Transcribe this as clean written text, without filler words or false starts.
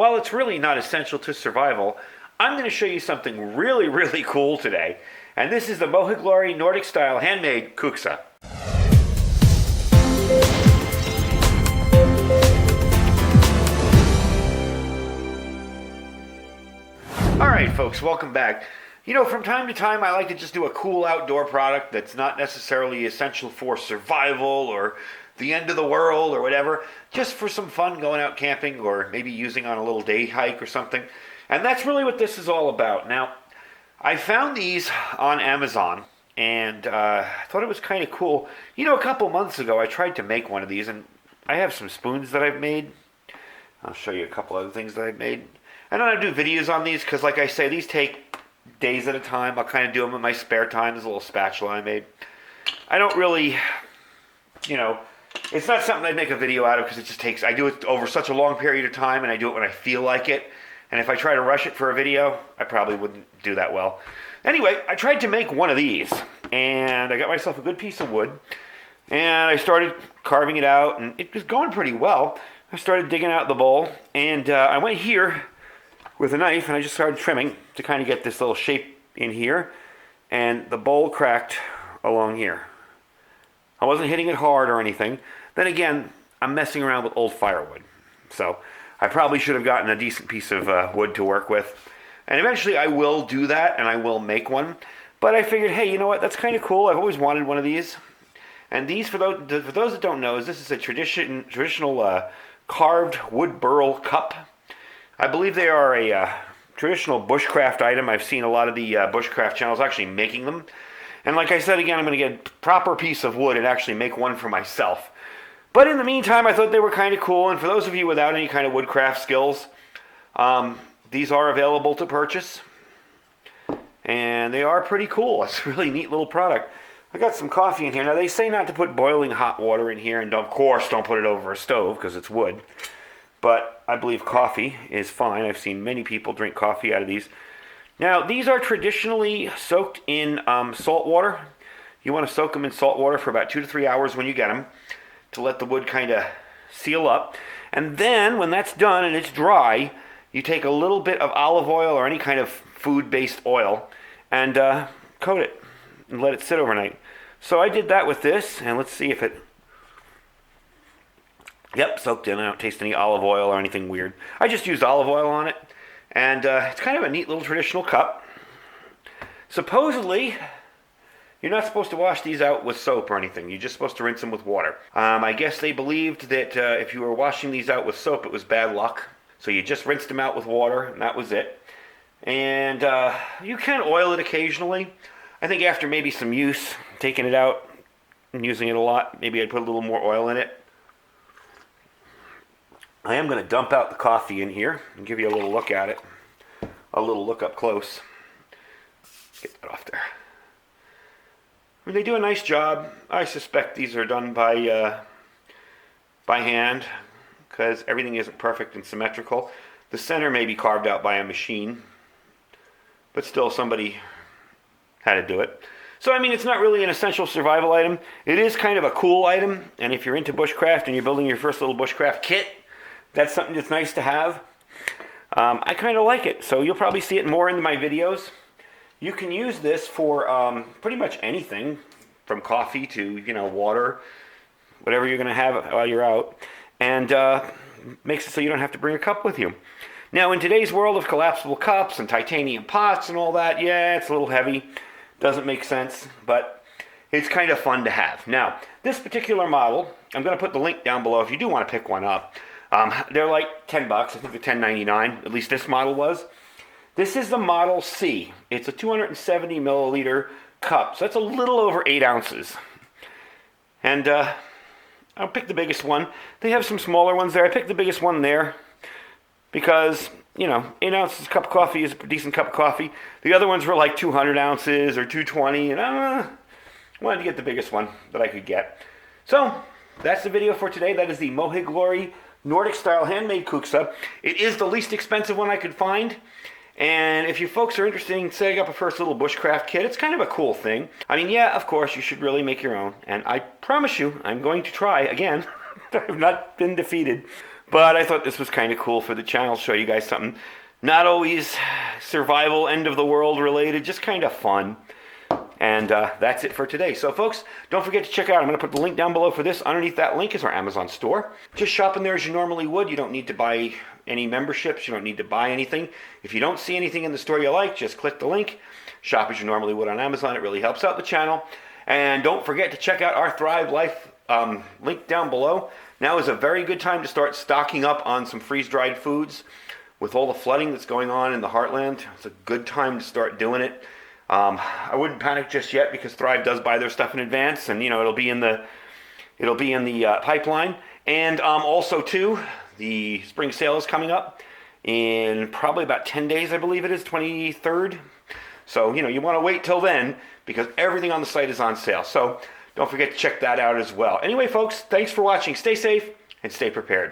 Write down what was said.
while it's really not essential to survival, I'm going to show you something really, really cool today. And this is the Mochiglory Nordic style handmade Kuksa. Alright folks, welcome back. You know, from time to time I like to just do a cool outdoor product that's not necessarily essential for survival or the end of the world or whatever, just for some fun going out camping or maybe using on a little day hike or something. And that's really what this is all about. Now, I found these on Amazon and I thought it was kind of cool. You know, a couple months ago I tried to make one of these, and I have some spoons that I've made. I'll show you a couple other things that I've made. I don't do videos on these because, like I say, these take days at a time. I'll kind of do them in my spare time. There's a little spatula I made. I don't really, you know, it's not something I'd make a video out of because it just takes, I do it over such a long period of time and I do it when I feel like it. And if I try to rush it for a video, I probably wouldn't do that well. Anyway, I tried to make one of these and I got myself a good piece of wood and I started carving it out and it was going pretty well. I started digging out the bowl and I went here with a knife and I just started trimming to kind of get this little shape in here, and the bowl cracked along here. I wasn't hitting it hard or anything. Then again, I'm messing around with old firewood, so I probably should have gotten a decent piece of wood to work with, and eventually I will do that and I will make one. But I figured, hey, you know what, that's kind of cool. I've always wanted one of these. And these, for those that don't know, this is a traditional carved wood burl cup. I believe they are a traditional bushcraft item. I've seen a lot of the bushcraft channels actually making them. And like I said, again, I'm going to get a proper piece of wood and actually make one for myself. But in the meantime, I thought they were kind of cool. And for those of you without any kind of woodcraft skills, these are available to purchase. And they are pretty cool. It's a really neat little product. I got some coffee in here. Now, they say not to put boiling hot water in here. And of course, don't put it over a stove because it's wood. But I believe coffee is fine. I've seen many people drink coffee out of these. Now, these are traditionally soaked in salt water. You want to soak them in salt water for about 2 to 3 hours when you get them to let the wood kind of seal up. And then when that's done and it's dry, you take a little bit of olive oil or any kind of food-based oil and coat it and let it sit overnight. So I did that with this, and let's see if it... Yep, soaked in. I don't taste any olive oil or anything weird. I just used olive oil on it. And it's kind of a neat little traditional cup. Supposedly, you're not supposed to wash these out with soap or anything. You're just supposed to rinse them with water. I guess they believed that if you were washing these out with soap, it was bad luck. So you just rinsed them out with water, and that was it. And you can oil it occasionally. I think after maybe some use, taking it out and using it a lot, maybe I'd put a little more oil in it. I am going to dump out the coffee in here and give you a little look at it. A little look up close. Get that off there. I mean, they do a nice job. I suspect these are done by hand because everything isn't perfect and symmetrical. The center may be carved out by a machine, but still somebody had to do it. So, I mean, it's not really an essential survival item. It is kind of a cool item, and if you're into bushcraft and you're building your first little bushcraft kit, that's something that's nice to have. I kind of like it, so you'll probably see it more in my videos. You can use this for pretty much anything, from coffee to, you know, water, whatever you're going to have while you're out, and makes it so you don't have to bring a cup with you. Now, in today's world of collapsible cups and titanium pots and all that, yeah, it's a little heavy. Doesn't make sense, but it's kind of fun to have. Now, this particular model, I'm going to put the link down below if you do want to pick one up. They're like $10. I think they're $10.99. At least this model was. This is the Model C. It's a 270 milliliter cup, so that's a little over 8 ounces. And I'll pick the biggest one. They have some smaller ones there. I picked the biggest one there because, you know, 8 ounces cup of coffee is a decent cup of coffee. The other ones were like 200 ounces or 220, and I wanted to get the biggest one that I could get. So that's the video for today. That is the Mochiglory Nordic style handmade Kuksa. It is the least expensive one I could find. And if you folks are interested in setting up a first little bushcraft kit, it's kind of a cool thing. I mean, yeah, of course, you should really make your own. And I promise you, I'm going to try again. I've not been defeated. But I thought this was kind of cool for the channel. Show you guys something not always survival, end of the world related, just kind of fun. And that's it for today. So folks, don't forget to check out, I'm going to put the link down below for this. Underneath that link is our Amazon store. Just shop in there as you normally would. You don't need to buy any memberships. You don't need to buy anything. If you don't see anything in the store you like, just click the link. Shop as you normally would on Amazon. It really helps out the channel. And don't forget to check out our Thrive Life link down below. Now is a very good time to start stocking up on some freeze-dried foods. With all the flooding that's going on in the heartland, it's a good time to start doing it. I wouldn't panic just yet because Thrive does buy their stuff in advance, and it'll be in the pipeline. And also too, the spring sale is coming up in probably about 10 days, I believe it is, 23rd. So you want to wait till then because everything on the site is on sale. So don't forget to check that out as well. Anyway, folks, thanks for watching. Stay safe and stay prepared.